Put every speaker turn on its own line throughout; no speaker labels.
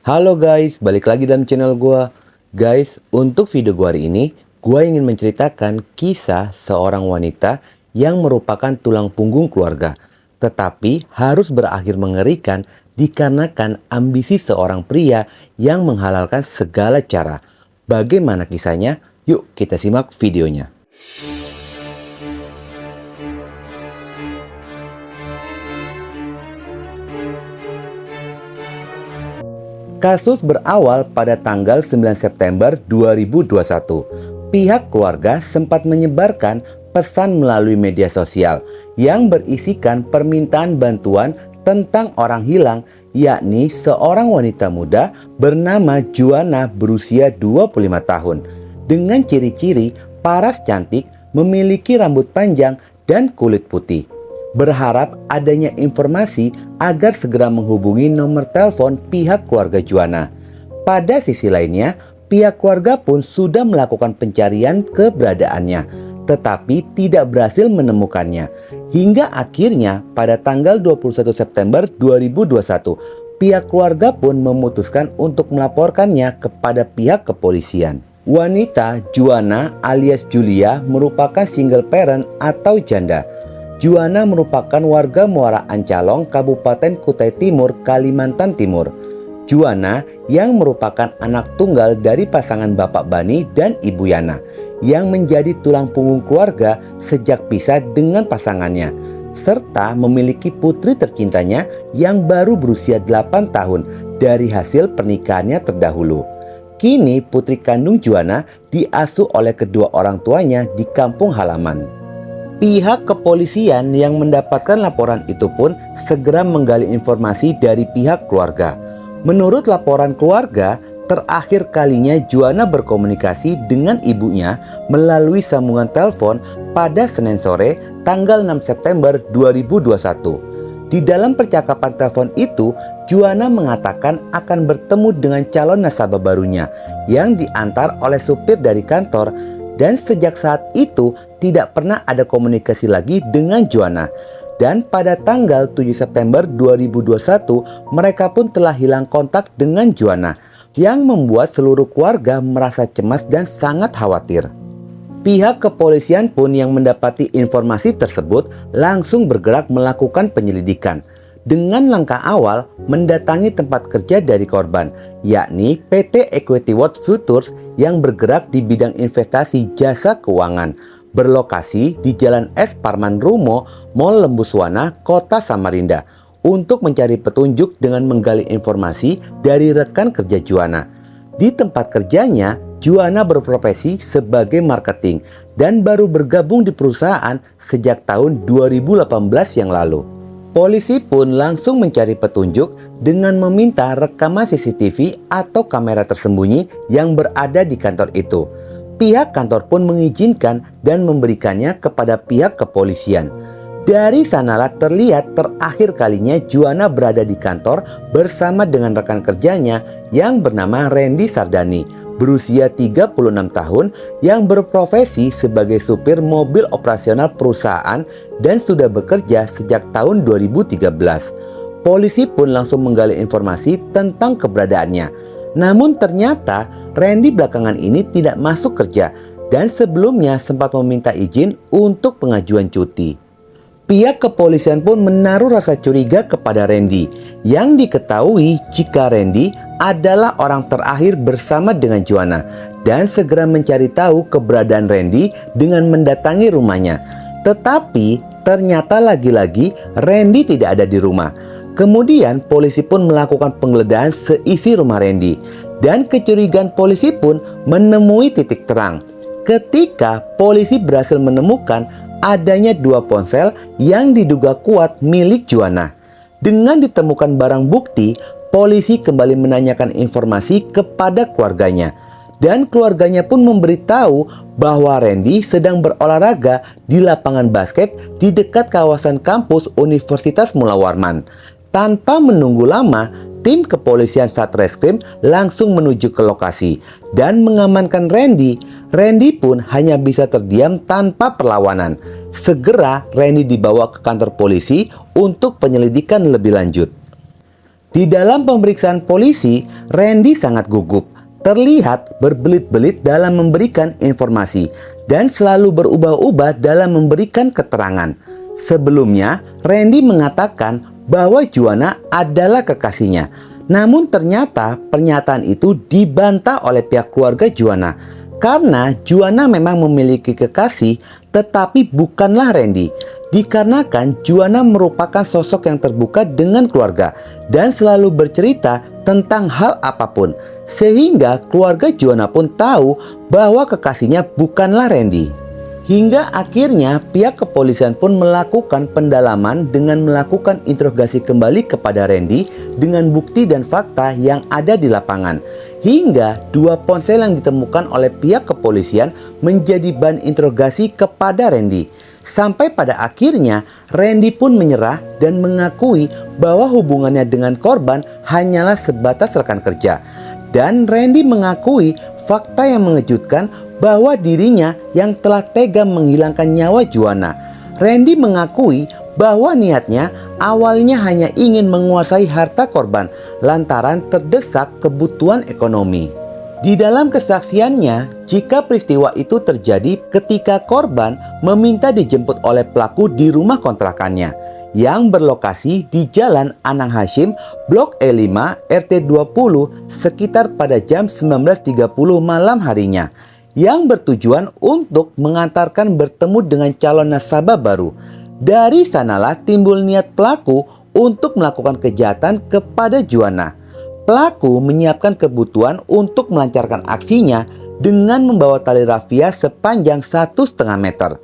Halo guys, balik lagi dalam channel gua. Guys, untuk video gua hari ini, gua ingin menceritakan kisah seorang wanita yang merupakan tulang punggung keluarga, tetapi harus berakhir mengerikan dikarenakan ambisi seorang pria yang menghalalkan segala cara. Bagaimana kisahnya? Yuk kita simak videonya. Kasus berawal pada tanggal 9 September 2021. Pihak keluarga sempat menyebarkan pesan melalui media sosial yang berisikan permintaan bantuan tentang orang hilang, yakni seorang wanita muda bernama Juana berusia 25 tahun. Dengan ciri-ciri paras cantik, memiliki rambut panjang dan kulit putih. Berharap adanya informasi agar segera menghubungi nomor telepon pihak keluarga Juana. Pada sisi lainnya, pihak keluarga pun sudah melakukan pencarian keberadaannya, tetapi tidak berhasil menemukannya. Hingga akhirnya pada tanggal 21 September 2021, pihak keluarga pun memutuskan untuk melaporkannya kepada pihak kepolisian. Wanita Juana alias Julia merupakan single parent atau janda. Juana merupakan warga Muara Ancalong, Kabupaten Kutai Timur, Kalimantan Timur. Juana yang merupakan anak tunggal dari pasangan Bapak Bani dan Ibu Yana, yang menjadi tulang punggung keluarga sejak pisah dengan pasangannya, serta memiliki putri tercintanya yang baru berusia 8 tahun dari hasil pernikahannya terdahulu. Kini putri kandung Juana diasuh oleh kedua orang tuanya di kampung halaman. Pihak kepolisian yang mendapatkan laporan itu pun segera menggali informasi dari pihak keluarga. Menurut laporan keluarga, terakhir kalinya Juana berkomunikasi dengan ibunya melalui sambungan telepon pada Senin sore tanggal 6 September 2021. Di dalam percakapan telepon itu, Juana mengatakan akan bertemu dengan calon nasabah barunya yang diantar oleh supir dari kantor, dan sejak saat itu tidak pernah ada komunikasi lagi dengan Juana. Dan pada tanggal 7 September 2021, mereka pun telah hilang kontak dengan Juana, yang membuat seluruh keluarga merasa cemas dan sangat khawatir. Pihak kepolisian pun yang mendapati informasi tersebut langsung bergerak melakukan penyelidikan. Dengan langkah awal mendatangi tempat kerja dari korban, yakni PT Equity World Futures yang bergerak di bidang investasi jasa keuangan, berlokasi di Jalan S. Parman Rumo, Mall Lembuswana, Kota Samarinda, untuk mencari petunjuk dengan menggali informasi dari rekan kerja Juana. Di tempat kerjanya, Juana berprofesi sebagai marketing dan baru bergabung di perusahaan sejak tahun 2018 yang lalu. Polisi pun langsung mencari petunjuk dengan meminta rekaman CCTV atau kamera tersembunyi yang berada di kantor itu. Pihak kantor pun mengizinkan dan memberikannya kepada pihak kepolisian. Dari sanalah terlihat terakhir kalinya Juana berada di kantor bersama dengan rekan kerjanya yang bernama Randy Sardani, berusia 36 tahun, yang berprofesi sebagai supir mobil operasional perusahaan dan sudah bekerja sejak tahun 2013. Polisi pun langsung menggali informasi tentang keberadaannya. Namun ternyata Randy belakangan ini tidak masuk kerja dan sebelumnya sempat meminta izin untuk pengajuan cuti. Pihak kepolisian pun menaruh rasa curiga kepada Randy, yang diketahui jika Randy adalah orang terakhir bersama dengan Juana, dan segera mencari tahu keberadaan Randy dengan mendatangi rumahnya. Tetapi ternyata lagi-lagi Randy tidak ada di rumah. Kemudian polisi pun melakukan penggeledahan seisi rumah Randy, dan kecurigaan polisi pun menemui titik terang ketika polisi berhasil menemukan adanya 2 ponsel yang diduga kuat milik Juana. Dengan ditemukan barang bukti, polisi kembali menanyakan informasi kepada keluarganya, dan keluarganya pun memberitahu bahwa Randy sedang berolahraga di lapangan basket di dekat kawasan kampus Universitas Mula Warman. Tanpa menunggu lama, tim kepolisian Satreskrim langsung menuju ke lokasi dan mengamankan Randy. Randy pun hanya bisa terdiam tanpa perlawanan. Segera Randy dibawa ke kantor polisi untuk penyelidikan lebih lanjut. Di dalam pemeriksaan polisi, Randy sangat gugup, terlihat berbelit-belit dalam memberikan informasi dan selalu berubah-ubah dalam memberikan keterangan. Sebelumnya, Randy mengatakan bahwa Juana adalah kekasihnya. Namun ternyata pernyataan itu dibantah oleh pihak keluarga Juana karena Juana memang memiliki kekasih tetapi bukanlah Randy. Dikarenakan Juana merupakan sosok yang terbuka dengan keluarga dan selalu bercerita tentang hal apapun, sehingga keluarga Juana pun tahu bahwa kekasihnya bukanlah Randy. Hingga akhirnya pihak kepolisian pun melakukan pendalaman dengan melakukan interogasi kembali kepada Randy dengan bukti dan fakta yang ada di lapangan. Hingga 2 ponsel yang ditemukan oleh pihak kepolisian menjadi bahan interogasi kepada Randy. Sampai pada akhirnya Randy pun menyerah dan mengakui bahwa hubungannya dengan korban hanyalah sebatas rekan kerja. Dan Randy mengakui fakta yang mengejutkan bahwa dirinya yang telah tega menghilangkan nyawa Juana. Randy mengakui bahwa niatnya awalnya hanya ingin menguasai harta korban lantaran terdesak kebutuhan ekonomi. Di dalam kesaksiannya, jika peristiwa itu terjadi ketika korban meminta dijemput oleh pelaku di rumah kontrakannya yang berlokasi di Jalan Anang Hasyim, Blok E5, RT 20 sekitar pada jam 19.30 malam harinya, yang bertujuan untuk mengantarkan bertemu dengan calon nasabah baru. Dari sanalah timbul niat pelaku untuk melakukan kejahatan kepada Juana. Pelaku menyiapkan kebutuhan untuk melancarkan aksinya dengan membawa tali rafia sepanjang 1,5 meter.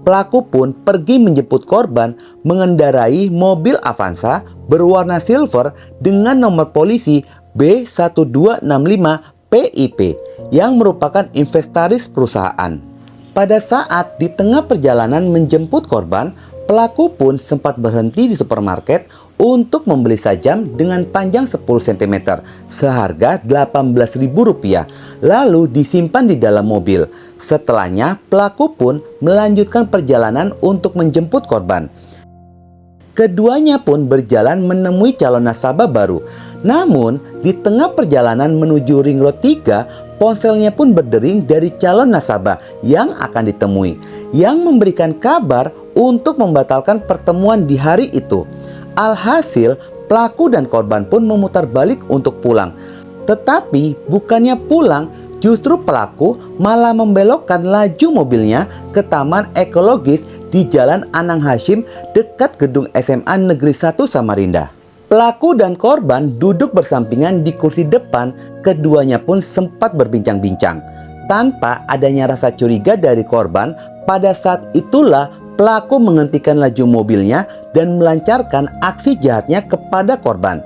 Pelaku pun pergi menjemput korban mengendarai mobil Avanza berwarna silver dengan nomor polisi B1265 PIP yang merupakan inventaris perusahaan. Pada saat di tengah perjalanan menjemput korban, pelaku pun sempat berhenti di supermarket untuk membeli sajam dengan panjang 10 cm seharga Rp18.000 lalu disimpan di dalam mobil. Setelahnya pelaku pun melanjutkan perjalanan untuk menjemput korban. Keduanya pun berjalan menemui calon nasabah baru. Namun di tengah perjalanan menuju Ring Road 3, ponselnya pun berdering dari calon nasabah yang akan ditemui, yang memberikan kabar untuk membatalkan pertemuan di hari itu. Alhasil, pelaku dan korban pun memutar balik untuk pulang. Tetapi bukannya pulang, justru pelaku malah membelokkan laju mobilnya ke taman ekologis di Jalan Anang Hasyim dekat gedung SMA Negeri 1 Samarinda. Pelaku dan korban duduk bersampingan di kursi depan, keduanya pun sempat berbincang-bincang. Tanpa adanya rasa curiga dari korban, pada saat itulah pelaku menghentikan laju mobilnya dan melancarkan aksi jahatnya kepada korban.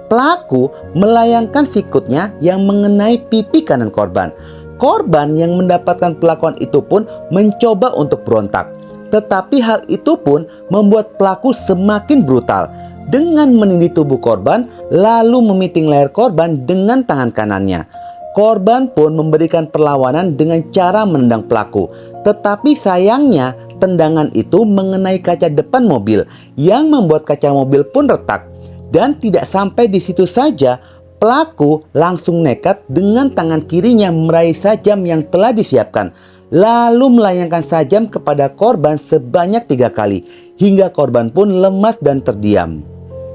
Pelaku melayangkan sikutnya yang mengenai pipi kanan korban. Korban yang mendapatkan perlakuan itu pun mencoba untuk berontak. Tetapi hal itu pun membuat pelaku semakin brutal dengan menindih tubuh korban lalu memiting leher korban dengan tangan kanannya. Korban pun memberikan perlawanan dengan cara menendang pelaku. Tetapi sayangnya tendangan itu mengenai kaca depan mobil yang membuat kaca mobil pun retak. Dan tidak sampai di situ saja, pelaku langsung nekat dengan tangan kirinya meraih sajam yang telah disiapkan, lalu melayangkan sajam kepada korban sebanyak 3 kali hingga korban pun lemas dan terdiam.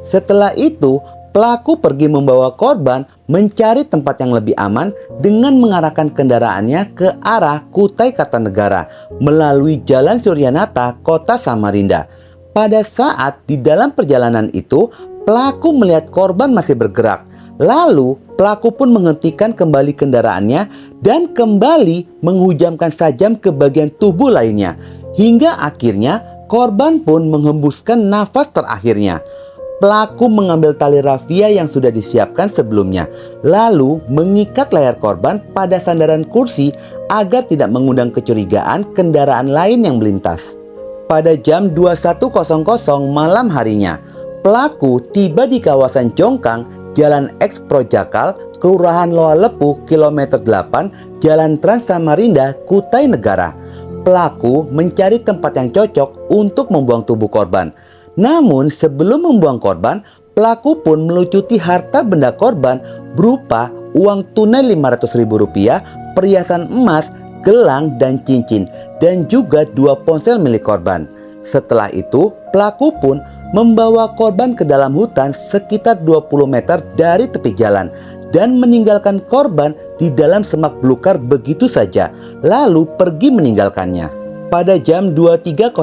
Setelah itu, pelaku pergi membawa korban mencari tempat yang lebih aman dengan mengarahkan kendaraannya ke arah Kutai Kartanegara melalui Jalan Suryanata, Kota Samarinda. Pada saat di dalam perjalanan itu, pelaku melihat korban masih bergerak. Lalu pelaku pun menghentikan kembali kendaraannya dan kembali menghujamkan sajam ke bagian tubuh lainnya. Hingga akhirnya korban pun menghembuskan nafas terakhirnya. Pelaku mengambil tali rafia yang sudah disiapkan sebelumnya, lalu mengikat leher korban pada sandaran kursi agar tidak mengundang kecurigaan kendaraan lain yang melintas. Pada jam 21.00 malam harinya, pelaku tiba di kawasan Jongkang, Jalan X Projakal, Kelurahan Loa Lepuh, Kilometer 8, Jalan Trans Samarinda, Kutai Negara. Pelaku mencari tempat yang cocok untuk membuang tubuh korban. Namun sebelum membuang korban, Pelaku pun melucuti harta benda korban berupa uang tunai Rp500.000, perhiasan emas, gelang, dan cincin, dan juga 2 ponsel milik korban. Setelah itu, pelaku pun membawa korban ke dalam hutan sekitar 20 meter dari tepi jalan dan meninggalkan korban di dalam semak belukar begitu saja, lalu pergi meninggalkannya. Pada jam 23.00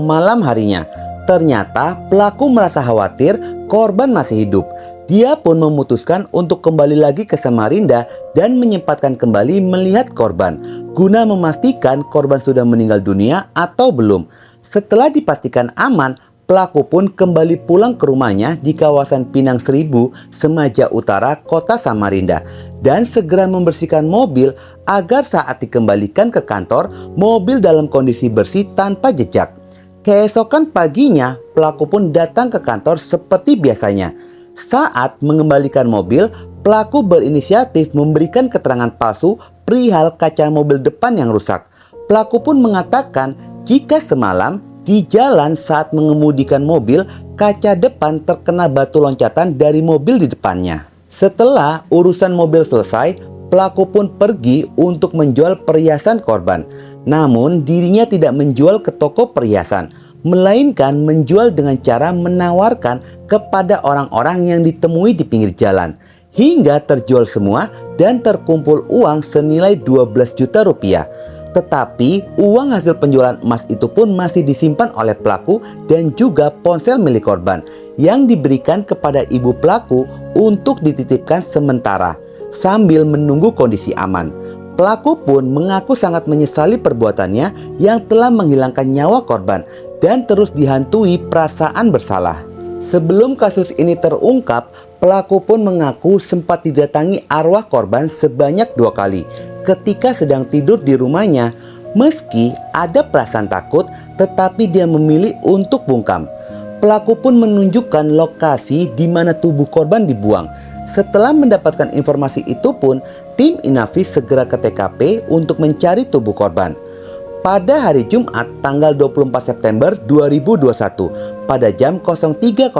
malam harinya, ternyata pelaku merasa khawatir korban masih hidup. Dia pun memutuskan untuk kembali lagi ke Samarinda dan menyempatkan kembali melihat korban guna memastikan korban sudah meninggal dunia atau belum. Setelah dipastikan aman, pelaku pun kembali pulang ke rumahnya di kawasan Pinang Seribu, Semaja Utara, Kota Samarinda, dan segera membersihkan mobil agar saat dikembalikan ke kantor, mobil dalam kondisi bersih tanpa jejak. Keesokan paginya, pelaku pun datang ke kantor seperti biasanya. Saat mengembalikan mobil, pelaku berinisiatif memberikan keterangan palsu perihal kaca mobil depan yang rusak. Pelaku pun mengatakan jika semalam di jalan saat mengemudikan mobil, kaca depan terkena batu loncatan dari mobil di depannya. Setelah urusan mobil selesai, pelaku pun pergi untuk menjual perhiasan korban. Namun dirinya tidak menjual ke toko perhiasan, melainkan menjual dengan cara menawarkan kepada orang-orang yang ditemui di pinggir jalan. Hingga terjual semua dan terkumpul uang senilai 12 juta rupiah. Tetapi uang hasil penjualan emas itu pun masih disimpan oleh pelaku dan juga ponsel milik korban yang diberikan kepada ibu pelaku untuk dititipkan sementara sambil menunggu kondisi aman. Pelaku pun mengaku sangat menyesali perbuatannya yang telah menghilangkan nyawa korban dan terus dihantui perasaan bersalah. Sebelum kasus ini terungkap, pelaku pun mengaku sempat didatangi arwah korban sebanyak 2 kali ketika sedang tidur di rumahnya. Meski ada perasaan takut, tetapi dia memilih untuk bungkam. Pelaku pun menunjukkan lokasi di mana tubuh korban dibuang. Setelah mendapatkan informasi itu pun, tim Inavis segera ke TKP untuk mencari tubuh korban. Pada hari Jumat tanggal 24 September 2021 pada jam 03.00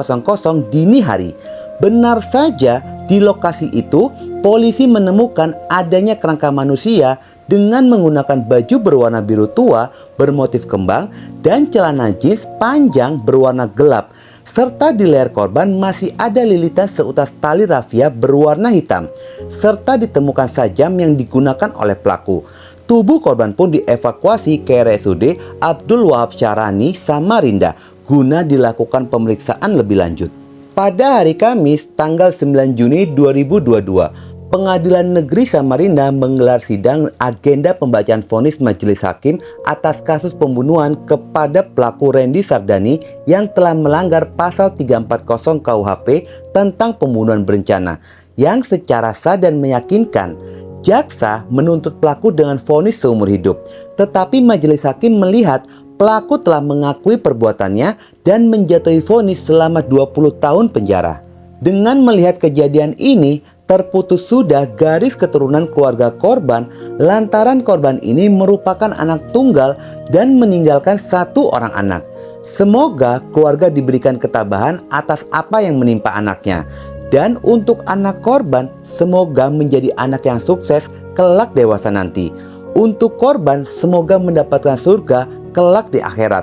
dini hari, benar saja di lokasi itu polisi menemukan adanya kerangka manusia dengan menggunakan baju berwarna biru tua bermotif kembang dan celana jeans panjang berwarna gelap, serta di leher korban masih ada lilitan seutas tali rafia berwarna hitam, serta ditemukan sajam yang digunakan oleh pelaku. Tubuh korban pun dievakuasi ke RSUD Abdul Wahab Syarani, Samarinda guna dilakukan pemeriksaan lebih lanjut. Pada hari Kamis tanggal 9 Juni 2022, Pengadilan Negeri Samarinda menggelar sidang agenda pembacaan vonis majelis hakim atas kasus pembunuhan kepada pelaku Randy Sardani yang telah melanggar pasal 340 KUHP tentang pembunuhan berencana yang secara sah dan meyakinkan. Jaksa menuntut pelaku dengan vonis seumur hidup, tetapi majelis hakim melihat pelaku telah mengakui perbuatannya dan menjatuhi vonis selama 20 tahun penjara. Dengan melihat kejadian ini, terputus sudah garis keturunan keluarga korban lantaran korban ini merupakan anak tunggal dan meninggalkan 1 orang anak. Semoga keluarga diberikan ketabahan atas apa yang menimpa anaknya. Dan untuk anak korban, semoga menjadi anak yang sukses kelak dewasa nanti. Untuk korban, semoga mendapatkan surga kelak di akhirat.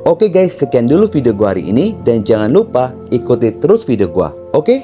Oke guys, sekian dulu video gua hari ini dan jangan lupa ikuti terus video gua. Oke?